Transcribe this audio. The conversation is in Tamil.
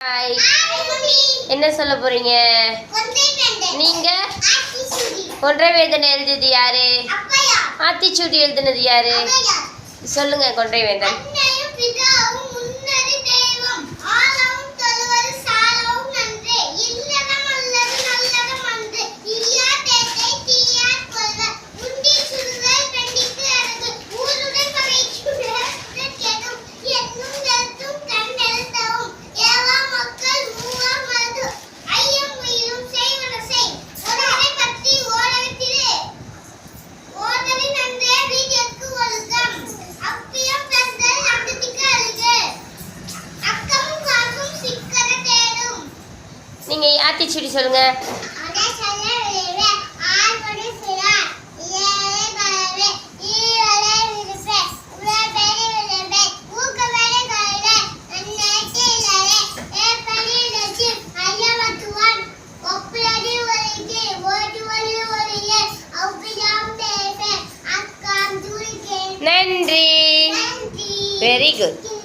ஹாய், என்ன சொல்ல போறீங்க? நீங்க கொன்றை வேந்தன் எழுதியது யாரு? ஆத்திச்சூடி எழுதினது யாரு? சொல்லுங்க. கொன்றை வேந்தன் நீங்க ஆத்திச்சூடி சொல்லுங்க. நன்றி. Very good.